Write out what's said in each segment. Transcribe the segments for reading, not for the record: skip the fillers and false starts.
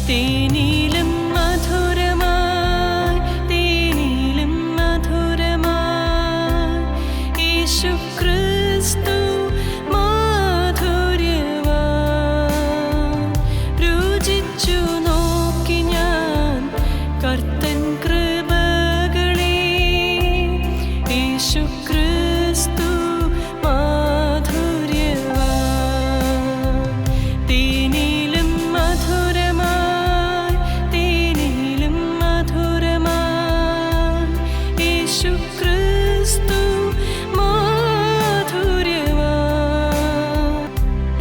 തേനിലും മധുരമായി, തേനിലും മധുരമായി യേശുക്രിസ്തു മാധുര്യവാൻ. രുചിച്ചു നോക്കി ഞാൻ കർത്തൻ കൃപകളെ, യേശുക്രിസ്തു മാധുര്യവാൻ. തേനിലും മധുരമായി, തേനിലും മധുരമായി യേശുക്രിസ്തു മാധുര്യവാൻ.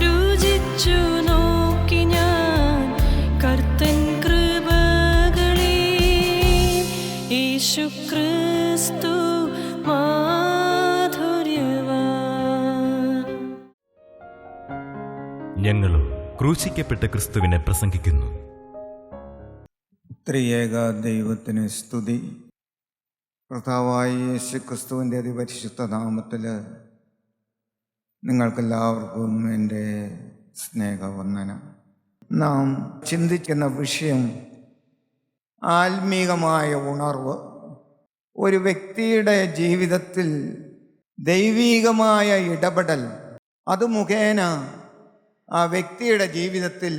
രുചിച്ചു നോക്കി ഞാൻ കർത്തൻ കൃപകളെ, യേശുക്രിസ്തു മാധുര്യവാൻ. ഞങ്ങളോ ക്രൂശിക്കപ്പെട്ട ക്രിസ്തുവിനെ പ്രസംഗിക്കുന്നു. ത്രിയേക ദൈവത്തിന് സ്തുതി. കർത്താവായ യേശു ക്രിസ്തുവിൻ്റെ അതിപരിശുദ്ധ നാമത്തിൽ നിങ്ങൾക്കെല്ലാവർക്കും എൻ്റെ സ്നേഹവന്ദനം. നാം ചിന്തിക്കുന്ന വിഷയം ആത്മീകമായ ഉണർവ്. ഒരു വ്യക്തിയുടെ ജീവിതത്തിൽ ദൈവീകമായ ഇടപെടൽ, അത് മുഖേന ആ വ്യക്തിയുടെ ജീവിതത്തിൽ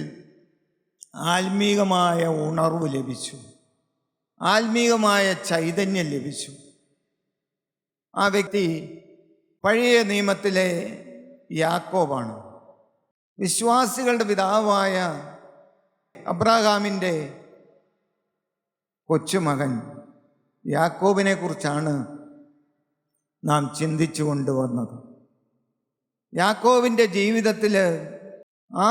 ആത്മീകമായ ഉണർവ് ലഭിച്ചു, ആത്മീകമായ ചൈതന്യം ലഭിച്ചു. ആ വ്യക്തി പഴയ നിയമത്തിലെ യാക്കോബാണ്. വിശ്വാസികളുടെ പിതാവായ അബ്രഹാമിൻ്റെ കൊച്ചുമകൻ യാക്കോബിനെ കുറിച്ചാണ് നാം ചിന്തിച്ചു കൊണ്ടുവന്നത്. യാക്കോബിൻ്റെ ജീവിതത്തിൽ ആ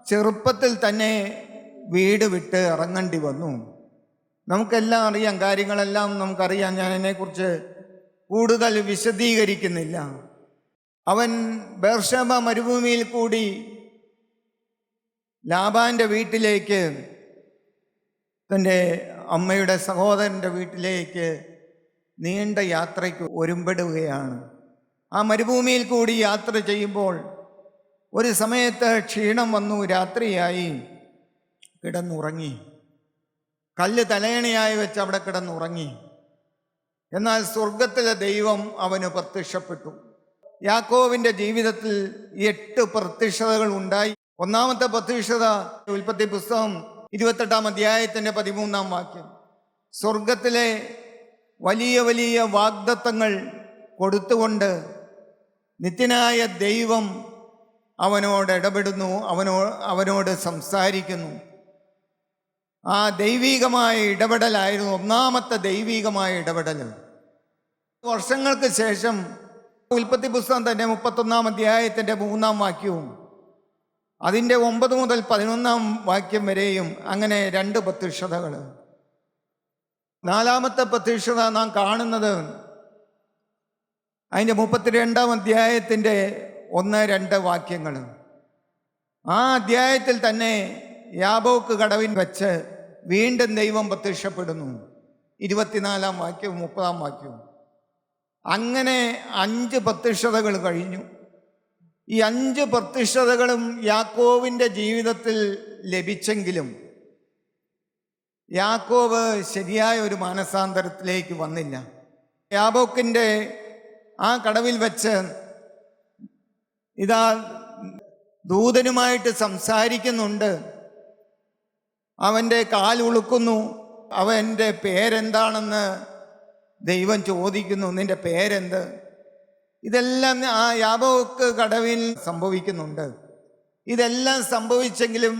ചെറുപ്പത്തിൽ തന്നെ വീട് വിട്ട് ഇറങ്ങേണ്ടി വന്നു. നമുക്കെല്ലാം അറിയാം, കാര്യങ്ങളെല്ലാം നമുക്കറിയാം. ഞാൻ അതിനെക്കുറിച്ച് കൂടുതൽ വിശദീകരിക്കുന്നില്ല. അവൻ ബേർഷേബ മരുഭൂമിയിൽ കൂടി ലാബാൻ്റെ വീട്ടിലേക്ക്, തൻ്റെ അമ്മയുടെ സഹോദരൻ്റെ വീട്ടിലേക്ക് നീണ്ട യാത്രയ്ക്ക് ഒരുമ്പെടുകയാണ്. ആ മരുഭൂമിയിൽ കൂടി യാത്ര ചെയ്യുമ്പോൾ ഒരു സമയത്ത് ക്ഷീണം വന്നു, രാത്രിയായി, കിടന്നുറങ്ങി. കല്ല് തലയണയായി വെച്ച് അവിടെ കിടന്നുറങ്ങി. എന്നാൽ സ്വർഗത്തിലെ ദൈവം അവന് പ്രത്യക്ഷപ്പെട്ടു. യാക്കോബിൻ്റെ ജീവിതത്തിൽ 8 പ്രത്യക്ഷതകൾ ഉണ്ടായി. ഒന്നാമത്തെ പ്രത്യക്ഷത ഉൽപ്പത്തി പുസ്തകം 28-ാം അധ്യായത്തിൻ്റെ 13-ാം വാക്യം. സ്വർഗത്തിലെ വലിയ വലിയ വാഗ്ദത്തങ്ങൾ കൊടുത്തുകൊണ്ട് നിത്യനായ ദൈവം അവനോട് ഇടപെടുന്നു, അവനോട് സംസാരിക്കുന്നു. ആ ദൈവീകമായ ഇടപെടലായിരുന്നു ഒന്നാമത്തെ ദൈവീകമായ ഇടപെടൽ. വർഷങ്ങൾക്ക് ശേഷം ഉൽപ്പത്തി പുസ്തകം തന്നെ 31-ാം അധ്യായത്തിൻ്റെ 3-ാം വാക്യവും അതിൻ്റെ 9 മുതൽ 11-ാം വാക്യം വരെയും അങ്ങനെ 2 പ്രത്യക്ഷതകൾ. 4-ാമത്തെ പ്രത്യക്ഷത നാം കാണുന്നത് അതിൻ്റെ 32-ാം അധ്യായത്തിൻ്റെ 1-2 വാക്യങ്ങൾ. ആ അധ്യായത്തിൽ തന്നെ യാബോക്ക് കടവിൽ വെച്ച് വീണ്ടും ദൈവം പ്രത്യക്ഷപ്പെടുന്നു. 24-ാം വാക്യവും 30-ാം വാക്യവും. അങ്ങനെ 5 പ്രത്യക്ഷതകൾ കഴിഞ്ഞു. ഈ 5 പ്രത്യക്ഷതകളും യാക്കോബിൻ്റെ ജീവിതത്തിൽ ലഭിച്ചെങ്കിലും യാക്കോബ് ശരിയായ ഒരു മാനസാന്തരത്തിലേക്ക് വന്നില്ല. യാബോക്കിൻ്റെ ആ കടവിൽ വെച്ച് ഇതാ ദൂതനുമായിട്ട് സംസാരിക്കുന്നുണ്ട്. അവൻ്റെ കാലുളുക്കുന്നു. അവൻ്റെ പേരെന്താണെന്ന് ദൈവം ചോദിക്കുന്നു. നിന്റെ പേരെന്ത്? ഇതെല്ലാം ആ യാബോക്ക് കടവിൽ സംഭവിക്കുന്നുണ്ട്. ഇതെല്ലാം സംഭവിച്ചെങ്കിലും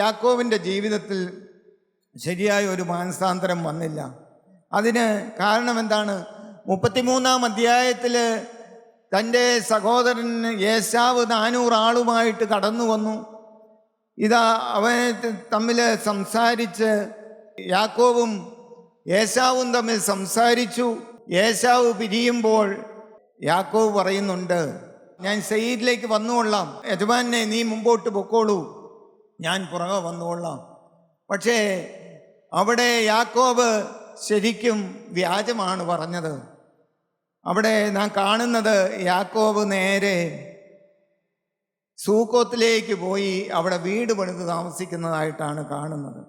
യാക്കോബിൻ്റെ ജീവിതത്തിൽ ശരിയായ ഒരു മാനസാന്തരം വന്നില്ല. അതിന് കാരണം എന്താണ്? 33-ാം അധ്യായത്തിൽ തൻ്റെ സഹോദരൻ ഏശാവ് 400 ആളുമായിട്ട് കടന്നു വന്നു. ഇതാ അവനെ തമ്മിൽ സംസാരിച്ച് യാക്കോബും ഏശാവും തമ്മിൽ സംസാരിച്ചു. ഏശാവ് പിരിയുമ്പോൾ യാക്കോബ് പറയുന്നുണ്ട്, ഞാൻ സെയ്യിരിലേക്ക് വന്നുകൊള്ളാം, യജമാനെ നീ മുമ്പോട്ട് പൊക്കോളൂ, ഞാൻ പുറകെ വന്നുകൊള്ളാം. പക്ഷേ അവിടെ യാക്കോബ് ശരിക്കും വ്യാജമാണ് പറഞ്ഞത്. അവിടെ നാം കാണുന്നത് യാക്കോബ് നേരെ സൂക്കോത്തിലേക്ക് പോയി അവിടെ വീട് പണിത് താമസിക്കുന്നതായിട്ടാണ് കാണുന്നത്.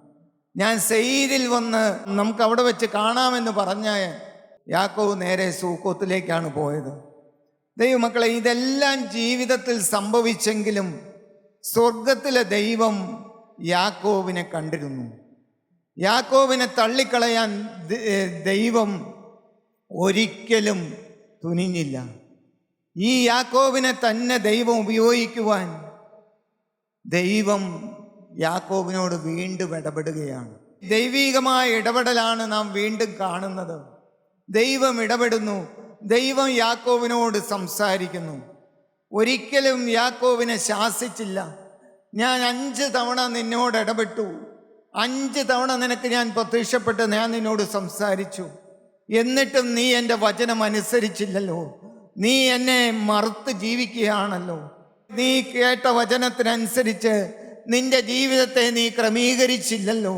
ഞാൻ സെയ്രിൽ വന്ന് നമുക്ക് അവിടെ വെച്ച് കാണാമെന്ന് പറഞ്ഞ യാക്കോബ് നേരെ സൂക്കോത്തിലേക്കാണ് പോയത്. ദൈവമക്കളെ, ഇതെല്ലാം ജീവിതത്തിൽ സംഭവിച്ചെങ്കിലും സ്വർഗത്തിലെ ദൈവം യാക്കോബിനെ കണ്ടിരുന്നു. യാക്കോബിനെ തള്ളിക്കളയാൻ ദൈവം ഒരിക്കലും തുനിഞ്ഞില്ല. ഈ യാക്കോബിനെ തന്നെ ദൈവം ഉപയോഗിക്കുവാൻ ദൈവം യാക്കോബിനോട് വീണ്ടും ഇടപെടുകയാണ്. ദൈവീകമായ ഇടപെടലാണ് നാം വീണ്ടും കാണുന്നത്. ദൈവം ഇടപെടുന്നു. ദൈവം യാക്കോബിനോട് സംസാരിക്കുന്നു. ഒരിക്കലും യാക്കോബിനെ ശാസിച്ചില്ല. ഞാൻ 5 തവണ നിന്നോട് ഇടപെട്ടു, 5 തവണ നിനക്ക് ഞാൻ പ്രത്യക്ഷപ്പെട്ട് ഞാൻ നിന്നോട് സംസാരിച്ചു, എന്നിട്ടും നീ എൻ്റെ വചനം അനുസരിച്ചില്ലല്ലോ. നീ എന്നെ മറുത്ത് ജീവിക്കുകയാണല്ലോ. നീ കേട്ട വചനത്തിനനുസരിച്ച് നിന്റെ ജീവിതത്തെ നീ ക്രമീകരിച്ചില്ലല്ലോ.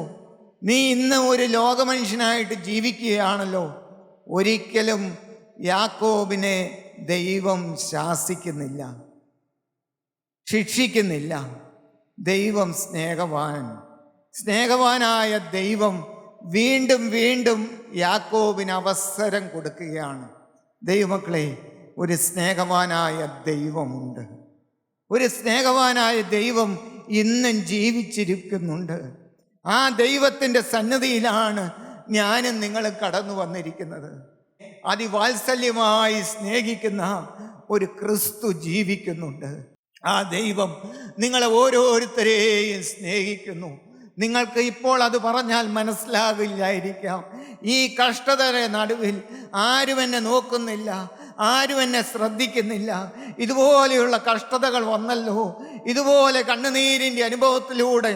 നീ ഇന്ന് ഒരു ലോകമനുഷ്യനായിട്ട് ജീവിക്കുകയാണല്ലോ. ഒരിക്കലും യാക്കോബിനെ ദൈവം ശാസിക്കുന്നില്ല, ശിക്ഷിക്കുന്നില്ല. ദൈവം സ്നേഹവാനായ ദൈവം വീണ്ടും വീണ്ടും യാക്കോബിന് അവസരം കൊടുക്കുകയാണ്. ദൈവമക്കളെ, ഒരു സ്നേഹവാനായ ദൈവമുണ്ട്. ഒരു സ്നേഹവാനായ ദൈവം ഇന്നും ജീവിച്ചിരിക്കുന്നുണ്ട്. ആ ദൈവത്തിൻ്റെ സന്നിധിയിലാണ് ഞാനും നിങ്ങളും കടന്നു വന്നിരിക്കുന്നത്. അതിവാത്സല്യമായി സ്നേഹിക്കുന്ന ഒരു ക്രിസ്തു ജീവിക്കുന്നുണ്ട്. ആ ദൈവം നിങ്ങളെ ഓരോരുത്തരെയും സ്നേഹിക്കുന്നു. നിങ്ങൾക്ക് ഇപ്പോൾ അത് പറഞ്ഞാൽ മനസ്സിലാകില്ലായിരിക്കാം. ഈ കഷ്ടതയുടെ നടുവിൽ ആരും എന്നെ നോക്കുന്നില്ല, ആരും എന്നെ ശ്രദ്ധിക്കുന്നില്ല. ഇതുപോലെയുള്ള കഷ്ടതകൾ വന്നല്ലോ, ഇതുപോലെ കണ്ണുനീരിൻ്റെ അനുഭവത്തിലൂടെ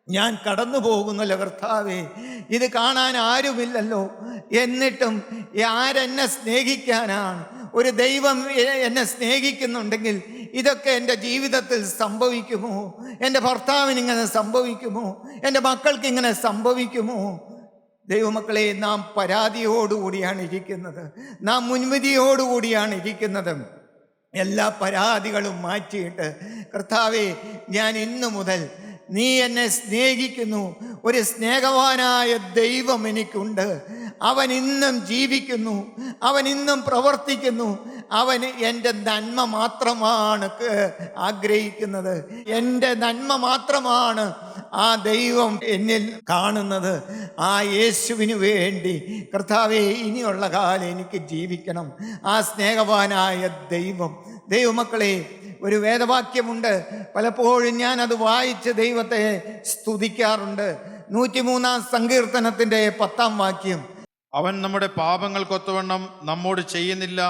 ഞാൻ കടന്നു പോകുന്നല്ലോ കർത്താവേ, ഇത് കാണാൻ ആരുമില്ലല്ലോ. എന്നിട്ടും ആരെന്നെ സ്നേഹിക്കാനാണ്? ഒരു ദൈവം എന്നെ സ്നേഹിക്കുന്നുണ്ടെങ്കിൽ ഇതൊക്കെ എൻ്റെ ജീവിതത്തിൽ സംഭവിക്കുമോ? എൻ്റെ ഭർത്താവിന് ഇങ്ങനെ സംഭവിക്കുമോ? എൻ്റെ മക്കൾക്ക് ഇങ്ങനെ സംഭവിക്കുമോ? ദൈവമക്കളെ, നാം പരാതിയോടുകൂടിയാണ് ഇരിക്കുന്നത്, നാം മുൻവിധിയോടുകൂടിയാണ് ഇരിക്കുന്നത്. എല്ലാ പരാതികളും മാറ്റിയിട്ട് കർത്താവേ, ഞാൻ ഇന്നു മുതൽ നീ എന്നെ സ്നേഹിക്കുന്നു, ഒരു സ്നേഹവാനായ ദൈവം എനിക്കുണ്ട്. അവൻ ഇന്നും ജീവിക്കുന്നു, അവൻ ഇന്നും പ്രവർത്തിക്കുന്നു. അവൻ എൻ്റെ നന്മ മാത്രമാണ് ആഗ്രഹിക്കുന്നത്, എൻ്റെ നന്മ മാത്രമാണ് ആ ദൈവം എന്നിൽ കാണുന്നത്. ആ യേശുവിന് വേണ്ടി കർത്താവേ, ഇനിയുള്ള കാലം എനിക്ക് ജീവിക്കണം. ആ സ്നേഹവാനായ ദൈവമക്കളെ, ഒരു വേദവാക്യമുണ്ട്, പലപ്പോഴും ഞാൻ അത് വായിച്ച് ദൈവത്തെ സ്തുതിക്കാറുണ്ട്. 103-ാം സങ്കീർത്തനത്തിൻ്റെ 10-ാം വാക്യം. അവൻ നമ്മുടെ പാപങ്ങൾക്കൊത്തവണ്ണം നമ്മോട് ചെയ്യുന്നില്ല,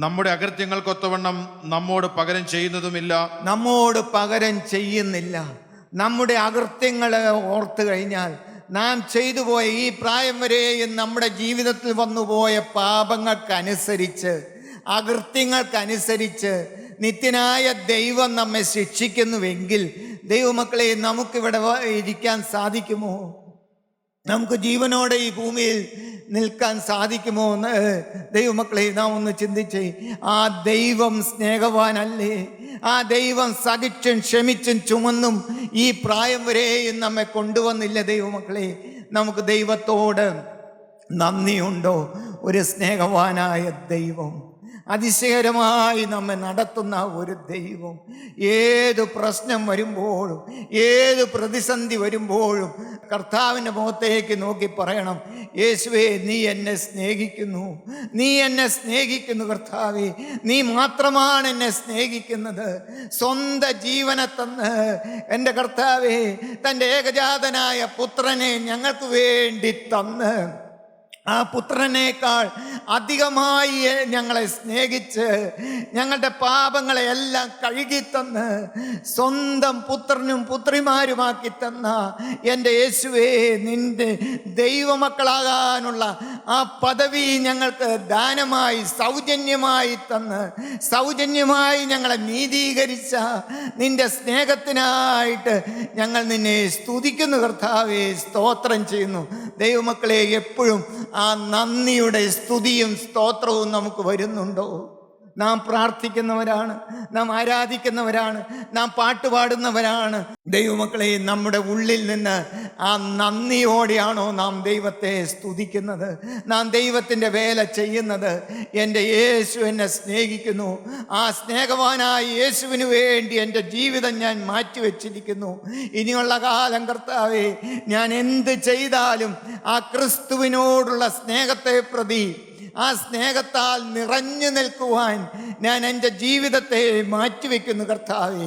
നമ്മുടെ അകൃത്യങ്ങൾക്കൊത്തവണ്ണം നമ്മോട് പകരം ചെയ്യുന്നതുമില്ല. നമ്മോട് പകരം ചെയ്യുന്നില്ല. നമ്മുടെ അകൃത്യങ്ങൾ ഓർത്തു കഴിഞ്ഞാൽ, നാം ചെയ്തു പോയ ഈ പ്രായം വരെയും നമ്മുടെ ജീവിതത്തിൽ വന്നുപോയ പാപങ്ങൾക്കനുസരിച്ച്, അകൃത്യങ്ങൾക്കനുസരിച്ച് നിത്യനായ ദൈവം നമ്മെ ശിക്ഷിക്കുന്നുവെങ്കിൽ, ദൈവമക്കളെ, നമുക്കിവിടെ ഇരിക്കാൻ സാധിക്കുമോ? നമുക്ക് ജീവനോടെ ഈ ഭൂമിയിൽ നിൽക്കാൻ സാധിക്കുമോ എന്ന് ദൈവമക്കളെ നാം ഒന്ന് ചിന്തിച്ചേ. ആ ദൈവം സ്നേഹവാനല്ലേ? ആ ദൈവം സഹിച്ചും ക്ഷമിച്ചും ചുമന്നും ഈ പ്രായം വരെയും നമ്മെ കൊണ്ടുവന്നില്ല. ദൈവമക്കളെ, നമുക്ക് ദൈവത്തോട് നന്ദിയുണ്ടോ? ഒരു സ്നേഹവാനായ ദൈവം, അതിശയകരമായി നമ്മെ നടത്തുന്ന ഒരു ദൈവം. ഏത് പ്രശ്നം വരുമ്പോഴും, ഏത് പ്രതിസന്ധി വരുമ്പോഴും കർത്താവിൻ്റെ മുഖത്തേക്ക് നോക്കി പറയണം, യേശുവേ, നീ എന്നെ സ്നേഹിക്കുന്നു, നീ എന്നെ സ്നേഹിക്കുന്നു കർത്താവേ, നീ മാത്രമാണ് എന്നെ സ്നേഹിക്കുന്നത്. സ്വന്തം ജീവനെ തന്ന് എൻ്റെ കർത്താവേ, തൻ്റെ ഏകജാതനായ പുത്രനെ ഞങ്ങൾക്ക് വേണ്ടി തന്ന്, ആ പുത്രനേക്കാൾ അധികമായി ഞങ്ങളെ സ്നേഹിച്ച് ഞങ്ങളുടെ പാപങ്ങളെ എല്ലാം കഴുകിത്തന്ന് സ്വന്തം പുത്രനും പുത്രിമാരുമാക്കി തന്ന എൻ്റെ യേശുവേ, നിന്റെ ദൈവമക്കളാകാനുള്ള ആ പദവി ഞങ്ങൾക്ക് ദാനമായി സൗജന്യമായി തന്ന്, സൗജന്യമായി ഞങ്ങളെ നീതീകരിച്ച നിന്റെ സ്നേഹത്തിനായിട്ട് ഞങ്ങൾ നിന്നെ സ്തുതിക്കുന്നു കർത്താവേ, സ്തോത്രം ചെയ്യുന്നു. ദൈവമക്കളെ, എപ്പോഴും ആ നന്ദിയുടെ സ്തുതിയും സ്തോത്രവും നമുക്ക് വരുന്നുണ്ടോ? നാം പ്രാർത്ഥിക്കുന്നവരാണ്, നാം ആരാധിക്കുന്നവരാണ്, നാം പാട്ടുപാടുന്നവരാണ്. ദൈവമക്കളെ, നമ്മുടെ ഉള്ളിൽ നിന്ന് ആ നന്ദിയോടെയാണോ നാം ദൈവത്തെ സ്തുതിക്കുന്നത്, നാം ദൈവത്തിൻ്റെ വേല ചെയ്യുന്നത്? എൻ്റെ യേശു എന്നെ സ്നേഹിക്കുന്നു, ആ സ്നേഹവാനായ യേശുവിന് വേണ്ടി എൻ്റെ ജീവിതം ഞാൻ മാറ്റിവെച്ചിരിക്കുന്നു. ഇനിയുള്ള കാലം കർത്താവേ, ഞാൻ എന്ത് ചെയ്താലും ആ ക്രിസ്തുവിനോടുള്ള സ്നേഹത്തെ പ്രതി, ആ സ്നേഹത്താൽ നിറഞ്ഞു നിൽക്കുവാൻ ഞാൻ എൻ്റെ ജീവിതത്തെ മാറ്റിവെക്കുന്നു കർത്താവേ.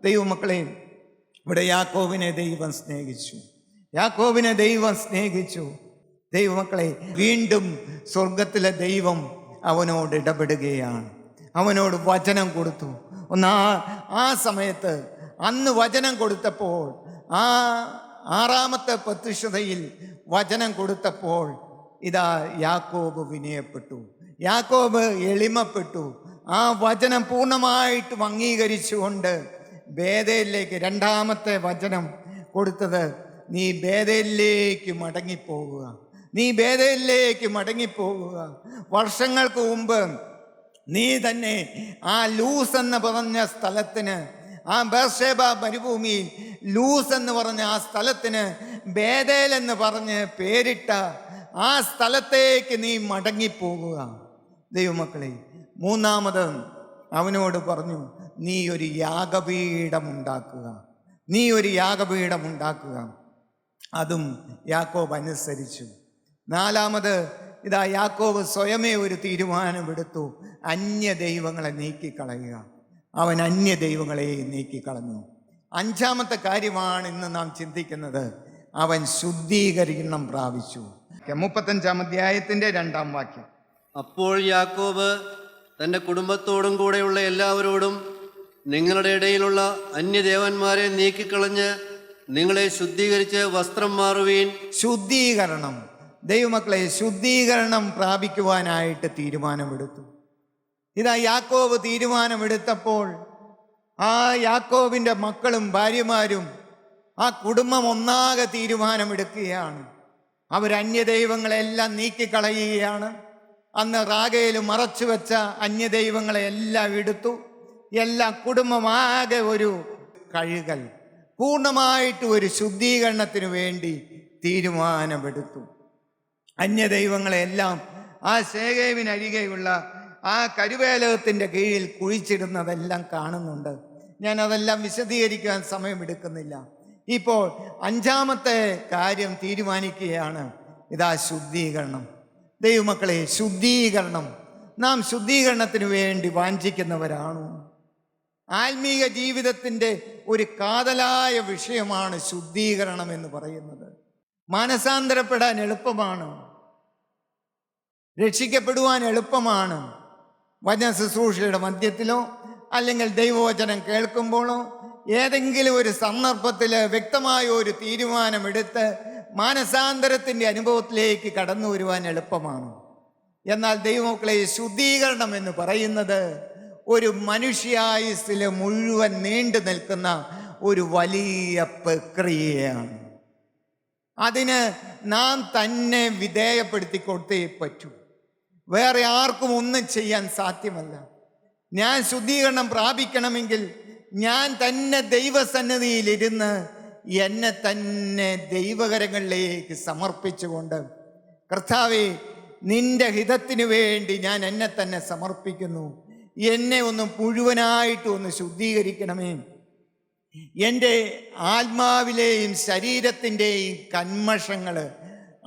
ദൈവമക്കളെ, ഇവിടെ യാക്കോബിനെ ദൈവം സ്നേഹിച്ചു, യാക്കോബിനെ ദൈവം സ്നേഹിച്ചു. ദൈവമക്കളെ, വീണ്ടും സ്വർഗത്തിലെ ദൈവം അവനോട് ഇടപെടുകയാണ്, അവനോട് വചനം കൊടുത്തു. ആ സമയത്ത് അന്ന് വചനം കൊടുത്തപ്പോൾ, ആ 6ാമത്തെ പ്രത്യക്ഷതയിൽ വചനം കൊടുത്തപ്പോൾ, ഇതാ യാക്കോബ് വിനയപ്പെട്ടു, യാക്കോബ് എളിമപ്പെട്ടു. ആ വചനം പൂർണ്ണമായിട്ടും അംഗീകരിച്ചുകൊണ്ട് ബേഥേലിലേക്ക് 2ാമത്തെ വചനം കൊടുത്തത്, നീ ബേഥേലിലേക്ക് മടങ്ങിപ്പോകുക, നീ ബേഥേലിലേക്ക് മടങ്ങിപ്പോകുക. വർഷങ്ങൾക്ക് മുമ്പ് നീ തന്നെ ആ ലൂസ് എന്ന് പറഞ്ഞ സ്ഥലത്തിന്, ആ ബേർഷേബ മരുഭൂമിയിൽ ലൂസ് എന്ന് പറഞ്ഞ ആ സ്ഥലത്തിന് ബേഥേൽ എന്ന് പറഞ്ഞ് പേരിട്ട ആ സ്ഥലത്തേക്ക് നീ മടങ്ങിപ്പോകുക. ദൈവമക്കളെ, 3ാമത് അവനോട് പറഞ്ഞു, നീ ഒരു യാഗപീഠം ഉണ്ടാക്കുക, നീ ഒരു യാഗപീഠം ഉണ്ടാക്കുക. അതും യാക്കോബ് അനുസരിച്ചു. 4ാമത് ഇതാ യാക്കോബ് സ്വയമേ ഒരു തീരുമാനമെടുത്തു, അന്യ ദൈവങ്ങളെ നീക്കിക്കളയുക. അവൻ അന്യ ദൈവങ്ങളെ നീക്കിക്കളഞ്ഞു. 5ാമത്തെ കാര്യമാണ് ഇന്ന് നാം ചിന്തിക്കുന്നത്, അവൻ ശുദ്ധീകരണം പ്രാപിച്ചു. 35-ാം അധ്യായത്തിൻ്റെ 2-ാം വാക്യം. അപ്പോൾ യാക്കോബ് തൻ്റെ കുടുംബത്തോടും കൂടെയുള്ള എല്ലാവരോടും, നിങ്ങളുടെ ഇടയിലുള്ള അന്യദേവന്മാരെ നീക്കിക്കളഞ്ഞ് നിങ്ങളെ ശുദ്ധീകരിച്ച് വസ്ത്രം മാറുവീൻ. ശുദ്ധീകരണം. ദൈവമക്കളെ, ശുദ്ധീകരണം പ്രാപിക്കുവാനായിട്ട് തീരുമാനമെടുത്തു. ഇതാ യാക്കോബ് തീരുമാനമെടുത്തപ്പോൾ ആ യാക്കോബിൻ്റെ മക്കളും ഭാര്യമാരും, ആ കുടുംബം ഒന്നാകെ തീരുമാനമെടുക്കുകയാണ്. അവർ അന്യദൈവങ്ങളെല്ലാം നീക്കിക്കളയുകയാണ്. അന്ന് റാഗയിൽ മറച്ചു വെച്ച അന്യദൈവങ്ങളെ എല്ലാം എടുത്തു. എല്ലാ കുടുംബമാകെ ഒരു കഴുകൽ, പൂർണ്ണമായിട്ട് ഒരു ശുദ്ധീകരണത്തിന് വേണ്ടി തീരുമാനമെടുത്തു. അന്യദൈവങ്ങളെല്ലാം ആ ശേഖേമിനരികെയുള്ള ആ കരുവേലകത്തിൻ്റെ കീഴിൽ കുഴിച്ചിടുന്നതെല്ലാം കാണുന്നുണ്ട്. ഞാൻ അതെല്ലാം വിശദീകരിക്കാൻ സമയമെടുക്കുന്നില്ല. ഇപ്പോൾ 5ാമത്തെ കാര്യം തീരുമാനിക്കുകയാണ്, ഇതാ ശുദ്ധീകരണം. ദൈവമക്കളെ, ശുദ്ധീകരണം. നാം ശുദ്ധീകരണത്തിന് വേണ്ടി വാഞ്ചിക്കുന്നവരാണോ? ആത്മീക ജീവിതത്തിൻ്റെ ഒരു കാതലായ വിഷയമാണ് ശുദ്ധീകരണം എന്ന് പറയുന്നത്. മാനസാന്തരപ്പെടാൻ എളുപ്പമാണ്, രക്ഷിക്കപ്പെടുവാൻ എളുപ്പമാണ്. വചന ശുശ്രൂഷയുടെ മധ്യത്തിലോ അല്ലെങ്കിൽ ദൈവവചനം കേൾക്കുമ്പോഴോ ഏതെങ്കിലും ഒരു സന്ദർഭത്തിൽ വ്യക്തമായ ഒരു തീരുമാനമെടുത്ത് മാനസാന്തരത്തിൻ്റെ അനുഭവത്തിലേക്ക് കടന്നു വരുവാൻ എളുപ്പമാണ്. എന്നാൽ ദൈവമക്കളെ, ശുദ്ധീകരണം എന്ന് പറയുന്നത് ഒരു മനുഷ്യായുസ്സിൽ മുഴുവൻ നീണ്ടു നിൽക്കുന്ന ഒരു വലിയ പ്രക്രിയയാണ്. അതിന് നാം തന്നെ വിധേയപ്പെടുത്തി കൊടുത്തേ പറ്റൂ. വേറെ ആർക്കും ഒന്നും ചെയ്യാൻ സാധ്യമല്ല. ഞാൻ ശുദ്ധീകരണം പ്രാപിക്കണമെങ്കിൽ ഞാൻ തന്നെ ദൈവസന്നിധിയിലിരുന്ന് എന്നെ തന്നെ ദൈവകരങ്ങളിലേക്ക് സമർപ്പിച്ചുകൊണ്ട്, കർത്താവേ, നിന്റെ ഹിതത്തിന് വേണ്ടി ഞാൻ എന്നെ തന്നെ സമർപ്പിക്കുന്നു, എന്നെ ഒന്ന് മുഴുവനായിട്ട് ഒന്ന് ശുദ്ധീകരിക്കണമേ, എൻ്റെ ആത്മാവിലെയും ശരീരത്തിൻ്റെയും കന്മഷങ്ങൾ,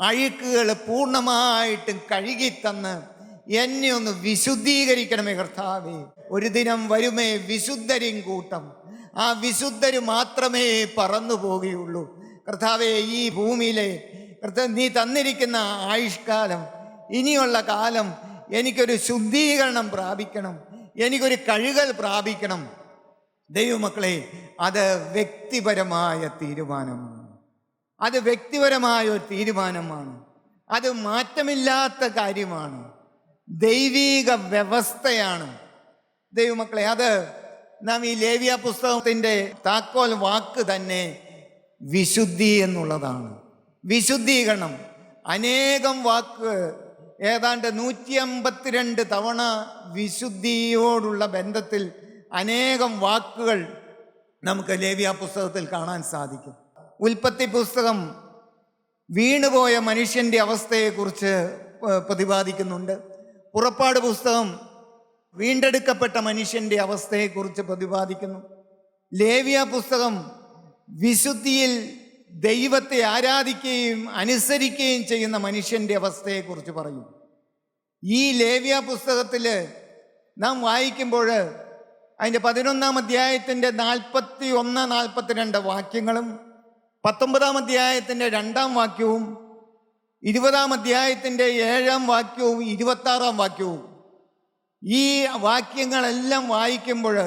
അഴുക്കുകൾ പൂർണ്ണമായിട്ടും കഴുകിത്തന്ന് എന്നെ ഒന്ന് വിശുദ്ധീകരിക്കണമേ കർത്താവേ. ഒരു ദിനം വരുമേ വിശുദ്ധരും കൂട്ടം, ആ വിശുദ്ധര് മാത്രമേ പറന്നു പോകുകയുള്ളൂ. കർത്താവേ, ഈ ഭൂമിയിലെ നീ തന്നിരിക്കുന്ന ആയുഷ്കാലം, ഇനിയുള്ള കാലം എനിക്കൊരു ശുദ്ധീകരണം പ്രാപിക്കണം, എനിക്കൊരു കഴുകൽ പ്രാപിക്കണം. ദൈവമക്കളെ, അത് വ്യക്തിപരമായ തീരുമാനമാണ്. അത് വ്യക്തിപരമായ ഒരു തീരുമാനമാണ്. അത് മാറ്റമില്ലാത്ത കാര്യമാണ്. ദൈവീക വ്യവസ്ഥയാണ്. ദൈവമക്കളെ, അത് നാം ഈ ലേവ്യ പുസ്തകത്തിൻ്റെ താക്കോൽ വാക്ക് തന്നെ വിശുദ്ധി എന്നുള്ളതാണ്. വിശുദ്ധീകരണം. അനേകം വാക്ക് ഏതാണ്ട് 152 തവണ വിശുദ്ധിയോടുള്ള ബന്ധത്തിൽ അനേകം വാക്കുകൾ നമുക്ക് ലേവ്യ പുസ്തകത്തിൽ കാണാൻ സാധിക്കും. ഉൽപ്പത്തി പുസ്തകം വീണുപോയ മനുഷ്യൻ്റെ അവസ്ഥയെക്കുറിച്ച് പ്രതിപാദിക്കുന്നുണ്ട്. പുറപ്പാട് പുസ്തകം വീണ്ടെടുക്കപ്പെട്ട മനുഷ്യൻ്റെ അവസ്ഥയെക്കുറിച്ച് പ്രതിപാദിക്കുന്നു. ലേവ്യ പുസ്തകം വിശുദ്ധിയിൽ ദൈവത്തെ ആരാധിക്കുകയും അനുസരിക്കുകയും ചെയ്യുന്ന മനുഷ്യൻ്റെ അവസ്ഥയെക്കുറിച്ച് പറയും. ഈ ലേവ്യ പുസ്തകത്തിൽ നാം വായിക്കുമ്പോൾ അതിൻ്റെ 11-ാം അധ്യായത്തിൻ്റെ 41-42 വാക്യങ്ങളും 19-ാം അധ്യായത്തിൻ്റെ 2-ാം വാക്യവും 20-ാം അധ്യായത്തിൻ്റെ 7-ാം വാക്യവും 26-ാം വാക്യവും, ഈ വാക്യങ്ങളെല്ലാം വായിക്കുമ്പോൾ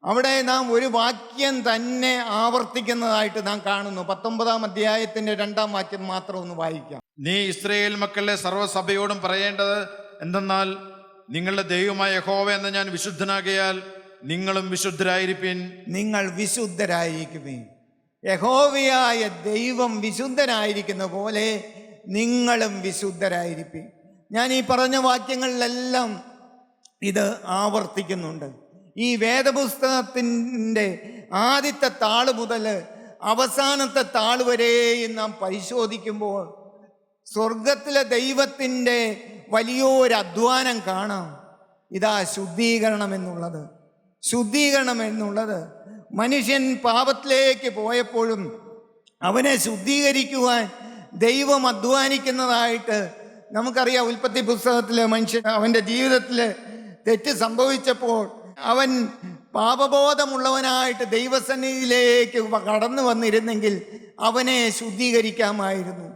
അവിടെ നാം ഒരു വാക്യം തന്നെ ആവർത്തിക്കുന്നതായിട്ട് നാം കാണുന്നു. 19-ാം അധ്യായത്തിൻ്റെ 2-ാം വാക്യം മാത്രം ഒന്ന് വായിക്കാം. നീ ഇസ്രായേൽ മക്കളുടെ സർവ്വസഭയോടും പറയേണ്ടത് എന്തെന്നാൽ, നിങ്ങളുടെ ദൈവമായ യഹോവ എന്ന ഞാൻ വിശുദ്ധനാകയാൽ നിങ്ങളും വിശുദ്ധരായിരിപ്പിൻ. നിങ്ങൾ വിശുദ്ധരായിരിക്കുവിൻ. യഹോവയായ ദൈവം വിശുദ്ധനായിരിക്കുന്ന പോലെ നിങ്ങളും വിശുദ്ധരായിരിപ്പിൻ. ഞാൻ ഈ പറഞ്ഞ വാക്യങ്ങളിലെല്ലാം ഇത് ആവർത്തിക്കുന്നുണ്ട്. ഈ വേദപുസ്തകത്തിൻ്റെ ആദ്യത്തെ താള് മുതൽ അവസാനത്തെ താള് വരെയും നാം പരിശോധിക്കുമ്പോൾ സ്വർഗത്തിലെ ദൈവത്തിൻ്റെ വലിയൊരു അധ്വാനം കാണാം. ഇതാ ശുദ്ധീകരണം എന്നുള്ളത്. ശുദ്ധീകരണം എന്നുള്ളത് മനുഷ്യൻ പാപത്തിലേക്ക് പോയപ്പോഴും അവനെ ശുദ്ധീകരിക്കുവാൻ ദൈവം അധ്വാനിക്കുന്നതായിട്ട് നമുക്കറിയാം. ഉൽപ്പത്തി പുസ്തകത്തിൽ മനുഷ്യൻ അവൻ്റെ ജീവിതത്തിൽ തെറ്റ് സംഭവിച്ചപ്പോൾ അവൻ പാപബോധമുള്ളവനായിട്ട് ദൈവസന്നിധിയിലേക്ക് കടന്നു വന്നിരുന്നെങ്കിൽ അവനെ ശുദ്ധീകരിക്കാമായിരുന്നു.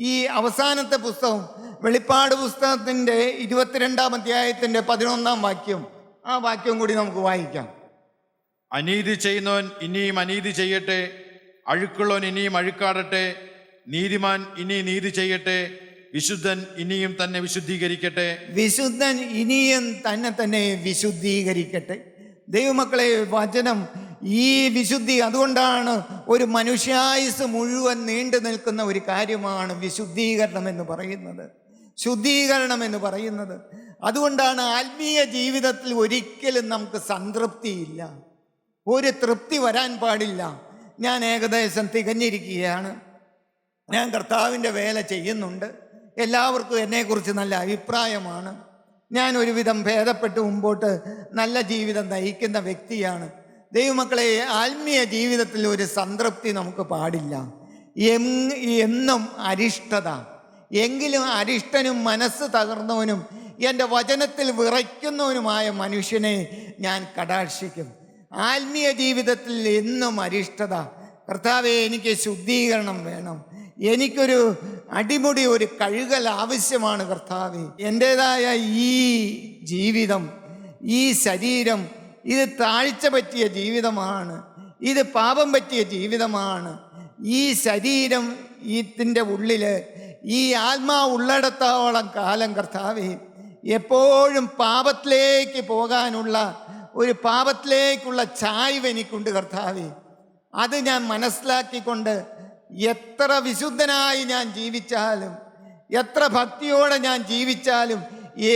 ഈ അവസാനത്തെ പുസ്തകം വെളിപ്പാട് പുസ്തകത്തിൻ്റെ 22-ാം അധ്യായത്തിൻ്റെ 11-ാം വാക്യം, ആ വാക്യം കൂടി നമുക്ക് വായിക്കാം. അനീതി ചെയ്യുന്നവൻ ഇനിയും അനീതി ചെയ്യട്ടെ, അഴുക്കുള്ളവൻ ഇനിയും അഴുക്കാടട്ടെ, നീതിമാൻ ഇനി നീതി ചെയ്യട്ടെ, വിശുദ്ധൻ ഇനിയും തന്നെ വിശുദ്ധീകരിക്കട്ടെ. വിശുദ്ധൻ ഇനിയും തന്നെ വിശുദ്ധീകരിക്കട്ടെ. ദൈവമക്കളെ, വചനം ഈ വിശുദ്ധി, അതുകൊണ്ടാണ് ഒരു മനുഷ്യായുസ് മുഴുവൻ നീണ്ടു നിൽക്കുന്ന ഒരു കാര്യമാണ് വിശുദ്ധീകരണം എന്ന് പറയുന്നത്, ശുദ്ധീകരണം എന്ന് പറയുന്നത്. അതുകൊണ്ടാണ് ആത്മീയ ജീവിതത്തിൽ ഒരിക്കലും നമുക്ക് സംതൃപ്തിയില്ല, ഒരു തൃപ്തി വരാൻ പാടില്ല. ഞാൻ ഏകദേശം തികഞ്ഞിരിക്കുകയാണ്, ഞാൻ കർത്താവിൻ്റെ വേല ചെയ്യുന്നുണ്ട്, എല്ലാവർക്കും എന്നെക്കുറിച്ച് നല്ല അഭിപ്രായമാണ്, ഞാൻ ഒരുവിധം ഭേദപ്പെട്ട് മുമ്പോട്ട് നല്ല ജീവിതം നയിക്കുന്ന വ്യക്തിയാണ്. ദൈവമക്കളെ, ആത്മീയ ജീവിതത്തിൽ ഒരു സംതൃപ്തി നമുക്ക് പാടില്ല. എന്നും അരിഷ്ടത. എങ്കിലും അരിഷ്ടനും മനസ്സ് തകർന്നവനും എൻ്റെ വചനത്തിൽ വിറയ്ക്കുന്നവനുമായ മനുഷ്യനെ ഞാൻ കടാക്ഷിക്കും. ആത്മീയ ജീവിതത്തിൽ എന്നും അരിഷ്ടത. കർത്താവേ, എനിക്ക് ശുദ്ധീകരണം വേണം, എനിക്കൊരു അടിമുടി ഒരു കഴുകൽ ആവശ്യമാണ് കർത്താവേ. എൻ്റേതായ ഈ ജീവിതം, ഈ ശരീരം, ഇത് താഴ്ച പറ്റിയ ജീവിതമാണ്, ഇത് പാപം പറ്റിയ ജീവിതമാണ്. ഈ ശരീരം ഇതിൻ്റെ ഉള്ളിൽ ഈ ആത്മാവ് ഉള്ളിടത്തോളം കാലം കർത്താവേ, എപ്പോഴും പാപത്തിലേക്ക് പോകാനുള്ള ഒരു പാപത്തിലേക്കുള്ള ചായ്വ് എനിക്കുണ്ട് കർത്താവേ. അത് ഞാൻ മനസ്സിലാക്കിക്കൊണ്ട് എത്ര വിശുദ്ധനായി ഞാൻ ജീവിച്ചാലും, എത്ര ഭക്തിയോടെ ഞാൻ ജീവിച്ചാലും,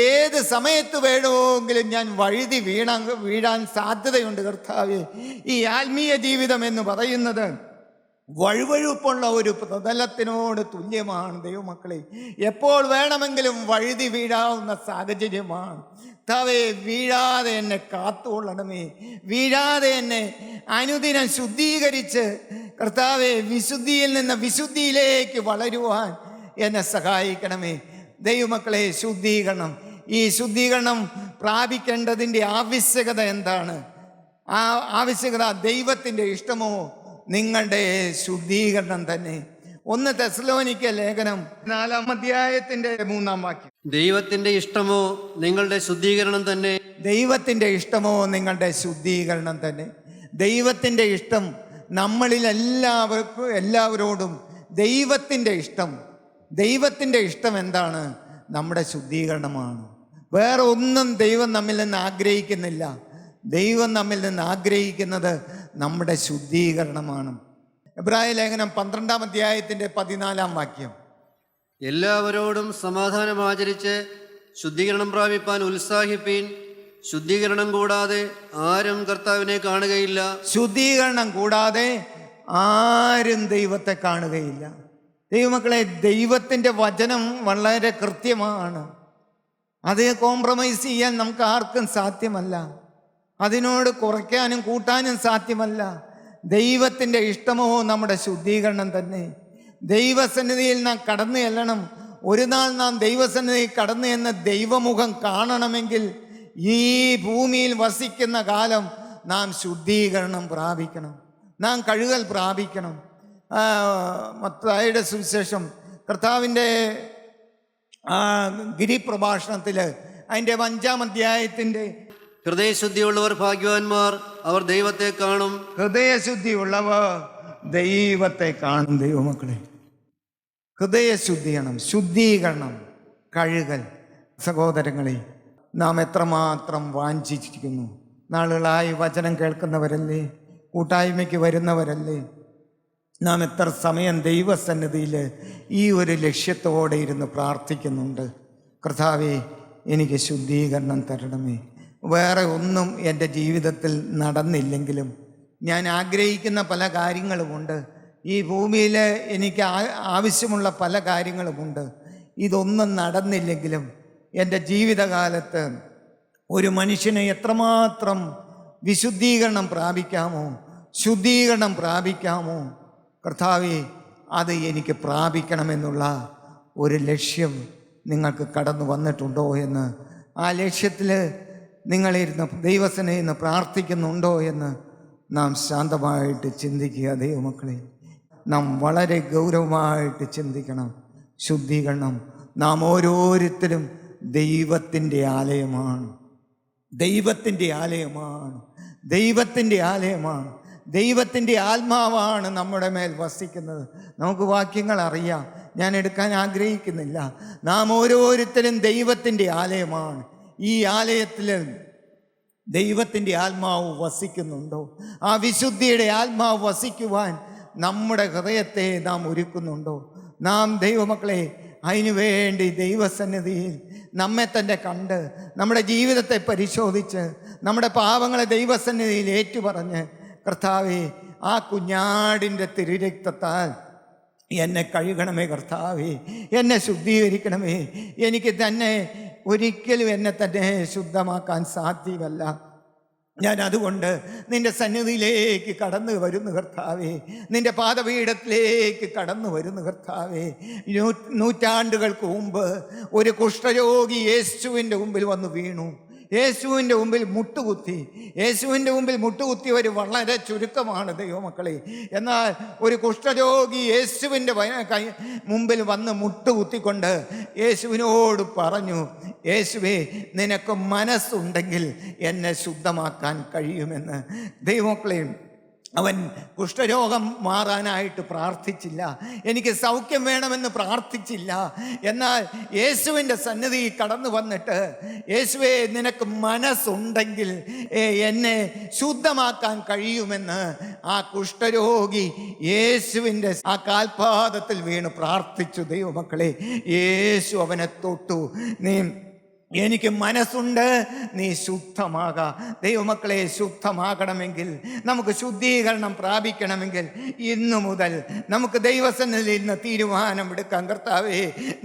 ഏത് സമയത്ത് വേണമെങ്കിലും ഞാൻ വഴുതി വീഴാൻ സാധ്യതയുണ്ട് കർത്താവേ. ഈ ആത്മീയ ജീവിതം എന്ന് പറയുന്നത് വഴുവഴുപ്പുള്ള ഒരു പ്രതലത്തിനോട് തുല്യമാണ് ദൈവമക്കളെ. എപ്പോൾ വേണമെങ്കിലും വഴുതി വീഴാവുന്ന സാഹചര്യമാണ്. കർത്താവേ, വീഴാതെ എന്നെ കാത്തുകൊള്ളണമേ, വീഴാതെ എന്നെ അനുദിനം ശുദ്ധീകരിച്ച് കർത്താവേ, വിശുദ്ധിയിൽ നിന്ന് വിശുദ്ധിയിലേക്ക് വളരുവാൻ എന്നെ സഹായിക്കണമേ. ദൈവമക്കളെ, ശുദ്ധീകരണം, ഈ ശുദ്ധീകരണം പ്രാപിക്കേണ്ടതിൻ്റെ ആവശ്യകത എന്താണ്? ആ ആവശ്യകത ദൈവത്തിൻ്റെ ഇഷ്ടമോ നിങ്ങളുടെ ശുദ്ധീകരണം തന്നെ. 1 തെസ്സലോനിക്ക ലേഖനം 4-ാം അധ്യായത്തിൻ്റെ 3-ാം വാക്യം. ദൈവത്തിന്റെ ഇഷ്ടമോ നിങ്ങളുടെ ശുദ്ധീകരണം തന്നെ. ദൈവത്തിൻ്റെ ഇഷ്ടമോ നിങ്ങളുടെ ശുദ്ധീകരണം തന്നെ. ദൈവത്തിൻ്റെ ഇഷ്ടം നമ്മളിൽ എല്ലാവരോടും ദൈവത്തിൻ്റെ ഇഷ്ടം. ദൈവത്തിൻ്റെ ഇഷ്ടം എന്താണ്? നമ്മുടെ ശുദ്ധീകരണമാണ്. വേറെ ഒന്നും ദൈവം നമ്മിൽ നിന്ന് ആഗ്രഹിക്കുന്നില്ല. ദൈവം നമ്മിൽ നിന്ന് ആഗ്രഹിക്കുന്നത് നമ്മുടെ ശുദ്ധീകരണമാണ്. എബ്രായ ലേഖനം 12-ാം അധ്യായത്തിൻ്റെ 14-ാം വാക്യം. എല്ലാവരോടും സമാധാനം ആചരിച്ച് ശുദ്ധീകരണം പ്രാപിപ്പാൻ ഉത്സാഹിപ്പീൻ. ശുദ്ധീകരണം കൂടാതെ ആരും കർത്താവിനെ കാണുകയില്ല. ശുദ്ധീകരണം കൂടാതെ ആരും ദൈവത്തെ കാണുകയില്ല. ദൈവമക്കളെ, ദൈവത്തിൻ്റെ വചനം വളരെ കൃത്യമാണ്. അത് കോംപ്രമൈസ് ചെയ്യാൻ നമുക്ക് ആർക്കും സാധ്യമല്ല. അതിനോട് കുറയ്ക്കാനും കൂട്ടാനും സാധ്യമല്ല. ദൈവത്തിൻ്റെ ഇഷ്ടമോ നമ്മുടെ ശുദ്ധീകരണം തന്നെ. ദൈവസന്നിധിയിൽ നാം കടന്നു ചെല്ലണം. ഒരു നാൾ നാം ദൈവസന്നിധിയിൽ കടന്നു എന്ന ദൈവമുഖം കാണണമെങ്കിൽ ഈ ഭൂമിയിൽ വസിക്കുന്ന കാലം നാം ശുദ്ധീകരണം പ്രാപിക്കണം, നാം കഴുകൽ പ്രാപിക്കണം. മത്തായിയുടെ സുവിശേഷം കർത്താവിൻ്റെ ഗിരിപ്രഭാഷണത്തിൽ അതിൻ്റെ 5-ാം അധ്യായത്തിൻ്റെ ഹൃദയശുദ്ധിയുള്ളവർ ഭാഗ്യവാന്മാർ, അവർ ദൈവത്തെ കാണും. ഹൃദയശുദ്ധിയുള്ളവർ ദൈവത്തെ കാണും. ദൈവമക്കളെ, ഹൃദയശുദ്ധിയാണ്, ശുദ്ധീകരണം, കഴുകൽ. സഹോദരങ്ങളെ, നാം എത്രമാത്രം വാഞ്ചിച്ചിരിക്കുന്നു. നാളുകളായി വചനം കേൾക്കുന്നവരല്ലേ, കൂട്ടായ്മയ്ക്ക് വരുന്നവരല്ലേ, നാം എത്ര സമയം ദൈവസന്നിധിയിൽ ഈ ഒരു ലക്ഷ്യത്തോടെ ഇരുന്ന് പ്രാർത്ഥിക്കുന്നുണ്ട്. കർത്താവേ, എനിക്ക് ശുദ്ധീകരണം തരണമേ. വേറെ ഒന്നും എൻ്റെ ജീവിതത്തിൽ നടന്നില്ലെങ്കിലും ഞാൻ ആഗ്രഹിക്കുന്ന പല കാര്യങ്ങളുമുണ്ട്. ഈ ഭൂമിയിൽ എനിക്ക് ആവശ്യമുള്ള പല കാര്യങ്ങളുമുണ്ട്. ഇതൊന്നും നടന്നില്ലെങ്കിലും എൻ്റെ ജീവിതകാലത്ത് ഒരു മനുഷ്യന് എത്രമാത്രം വിശുദ്ധീകരണം പ്രാപിക്കാമോ, ശുദ്ധീകരണം പ്രാപിക്കാമോ, കർത്താവേ, അത് എനിക്ക് പ്രാപിക്കണമെന്നുള്ള ഒരു ലക്ഷ്യം നിങ്ങൾക്ക് കടന്നു വന്നിട്ടുണ്ടോ എന്ന്, ആ ലക്ഷ്യത്തിൽ നിങ്ങളിരുന്ന് ദൈവസന്നിധിയിൽ നിന്ന് പ്രാർത്ഥിക്കുന്നുണ്ടോ എന്ന് നാം ശാന്തമായിട്ട് ചിന്തിക്കുക. ദൈവമക്കളെ, നാം വളരെ ഗൗരവമായിട്ട് ചിന്തിക്കണം. ശുദ്ധീകരണം, നാം ഓരോരുത്തരും ദൈവത്തിൻ്റെ ആലയമാണ്, ദൈവത്തിൻ്റെ ആലയമാണ്, ദൈവത്തിൻ്റെ ആലയമാണ്. ദൈവത്തിൻ്റെ ആത്മാവാണ് നമ്മുടെ മേൽ വസിക്കുന്നത്. നമുക്ക് വാക്യങ്ങൾ അറിയാം, ഞാൻ എടുക്കാൻ ആഗ്രഹിക്കുന്നില്ല. നാം ഓരോരുത്തരും ദൈവത്തിൻ്റെ ആലയമാണ്. ഈ ആലയത്തിൽ ദൈവത്തിൻ്റെ ആത്മാവ് വസിക്കുന്നുണ്ടോ? ആ വിശുദ്ധിയുടെ ആത്മാവ് വസിക്കുവാൻ നമ്മുടെ ഹൃദയത്തെ നാം ഒരുക്കുന്നുണ്ടോ? നാം ദൈവമക്കളെ അതിനുവേണ്ടി ദൈവസന്നിധിയിൽ നമ്മെ തന്നെ കണ്ട് നമ്മുടെ ജീവിതത്തെ പരിശോധിച്ച് നമ്മുടെ പാപങ്ങളെ ദൈവസന്നിധിയിൽ ഏറ്റുപറഞ്ഞ്, കർത്താവേ, ആ കുഞ്ഞാടിൻ്റെ തിരുരക്തത്താൽ എന്നെ കഴുകണമേ കർത്താവേ, എന്നെ ശുദ്ധീകരിക്കണമേ. എനിക്ക് തന്നെ ഒരിക്കലും എന്നെ തന്നെ ശുദ്ധമാക്കാൻ സാധ്യമല്ല. ഞാൻ അതുകൊണ്ട് നിൻ്റെ സന്നിധിയിലേക്ക് കടന്നു വരുന്നു കർത്താവേ, നിൻ്റെ പാദപീഠത്തിലേക്ക് കടന്നു വരുന്നു കർത്താവേ. നൂറ്റാണ്ടുകൾക്ക് മുമ്പ് ഒരു കുഷ്ഠരോഗി യേശുവിൻ്റെ മുമ്പിൽ വന്ന് വീണു. യേശുവിൻ്റെ മുമ്പിൽ മുട്ടുകുത്തി. യേശുവിൻ്റെ മുമ്പിൽ മുട്ടുകുത്തിയവർ വളരെ ചുരുക്കമാണ് ദൈവമക്കളെ. എന്നാൽ ഒരു കുഷ്ഠരോഗി യേശുവിൻ്റെ മുമ്പിൽ വന്ന് മുട്ടുകുത്തിക്കൊണ്ട് യേശുവിനോട് പറഞ്ഞു, യേശുവേ, നിനക്ക് മനസ്സുണ്ടെങ്കിൽ എന്നെ ശുദ്ധമാക്കാൻ കഴിയുമെന്ന്. ദൈവമക്കളെ, അവൻ കുഷ്ഠരോഗം മാറാനായിട്ട് പ്രാർത്ഥിച്ചില്ല, എനിക്ക് സൗഖ്യം വേണമെന്ന് പ്രാർത്ഥിച്ചില്ല. എന്നാൽ യേശുവിൻ്റെ സന്നിധിയിൽ കടന്നു വന്നിട്ട്, യേശുവേ, നിനക്ക് മനസ്സുണ്ടെങ്കിൽ എന്നെ ശുദ്ധമാക്കാൻ കഴിയുമെന്ന് ആ കുഷ്ഠരോഗി യേശുവിൻ്റെ ആ കാൽപാദത്തിൽ വീണ് പ്രാർത്ഥിച്ചു. ദൈവമക്കളെ, യേശു അവനെ തൊട്ടു. എനിക്ക് മനസ്സുണ്ട്, നീ ശുദ്ധമാകാ. ദൈവമക്കളെ, ശുദ്ധമാകണമെങ്കിൽ, നമുക്ക് ശുദ്ധീകരണം പ്രാപിക്കണമെങ്കിൽ ഇന്നു മുതൽ നമുക്ക് ദൈവസന്നിധിയിൽ നിന്ന് തീരുമാനമെടുക്കാം. കർത്താവേ,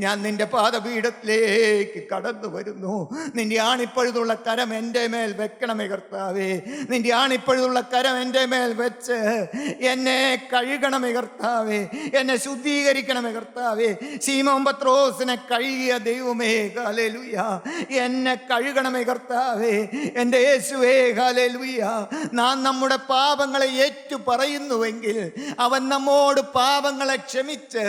ഞാൻ നിൻ്റെ പാദപീഠത്തിലേക്ക് കടന്നു വരുന്നു. നിൻ്റെ ആണിപ്പഴുതുള്ള കരം എൻ്റെ മേൽ വെക്കണമേ കർത്താവേ. നിൻ്റെ ആണിപ്പഴുതുള്ള കരം എൻ്റെ മേൽ വെച്ച് എന്നെ കഴുകണമേ കർത്താവേ, എന്നെ ശുദ്ധീകരിക്കണമേ കർത്താവേ. ശീമോൻ പത്രോസിനെ കഴുകിയ ദൈവമേ, ഹല്ലേലൂയ, എന്നെ കഴുകണമേ കർത്താവേ, എൻ്റെ യേശുവേ, ഹല്ലേലൂയ. നാം നമ്മുടെ പാപങ്ങളെ ഏറ്റു പറയുന്നുവെങ്കിൽ അവൻ നമ്മോട് പാപങ്ങളെ ക്ഷമിച്ച്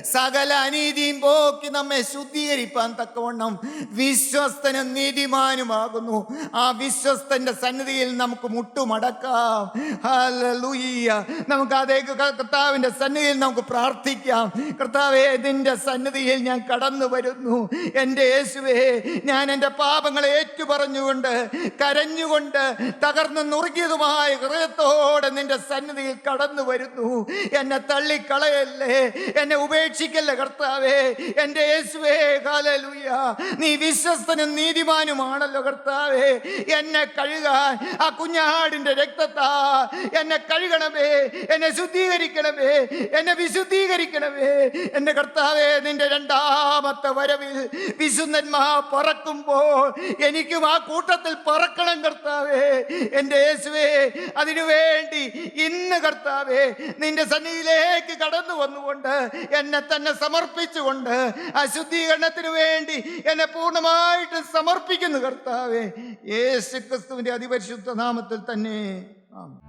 സകല അനീതിയും പോക്കി നമ്മെ ശുദ്ധീകരിപ്പാൻ തക്കവണ്ണം വിശ്വസ്തനും നീതിമാനുമാകുന്നു. ആ വിശ്വസ്തന്റെ സന്നിധിയിൽ നമുക്ക് മുട്ടുമടക്കാം. ഹല്ലേലൂയ. നമുക്ക് അതേ കർത്താവിൻ്റെ സന്നിധിയിൽ നമുക്ക് പ്രാർത്ഥിക്കാം. കർത്താവേ, നിന്റെ സന്നിധിയിൽ ഞാൻ കടന്നു വരുന്നു. എൻ്റെ യേശുവേ, ഞാൻ ഞാൻ എൻ്റെ പാപങ്ങളെ ഏറ്റുപറഞ്ഞുകൊണ്ട് കരഞ്ഞുകൊണ്ട് തകർന്ന് നുറുകിയതുമായ ഹൃദയത്തോടെ നിന്റെ സന്നിധിയിൽ കടന്നു വരുന്നു. എന്നെ തള്ളിക്കളയല്ലേ, എന്നെ ഉപേക്ഷിക്കല്ലേ കർത്താവേ. എൻ്റെ യേശുവേ, ഹല്ലേലൂയ. നീ വിശ്വസ്തനും നീതിമാനുമാണല്ലോ കർത്താവേ. എന്നെ കഴുകാൻ ആ കുഞ്ഞാടിന്റെ രക്തത്താ എന്നെ കഴുകണമേ, എന്നെ ശുദ്ധീകരിക്കണമേ, എന്നെ വിശുദ്ധീകരിക്കണമേ. എൻ്റെ കർത്താവേ, നിന്റെ രണ്ടാമത്തെ വരവിൽ വിശുദ്ധന്മാർ പറക്കുമ്പോൾ എനിക്കും ആ കൂട്ടത്തിൽ പറക്കണം കർത്താവേ. എൻ്റെ യേശുവേ, അതിനുവേണ്ടി ഇന്ന് കർത്താവേ നിന്റെ സന്നിധിയിലേക്ക് കടന്നു വന്നുകൊണ്ട് എന്നെ തന്നെ സമർപ്പിച്ചുകൊണ്ട് ആ ശുദ്ധീകരണത്തിന് വേണ്ടി എന്നെ പൂർണ്ണമായിട്ട് സമർപ്പിക്കുന്നു കർത്താവേ. യേശു ക്രിസ്തുവിന്റെ അതിപരിശുദ്ധ നാമത്തിൽ തന്നെ ആമേൻ.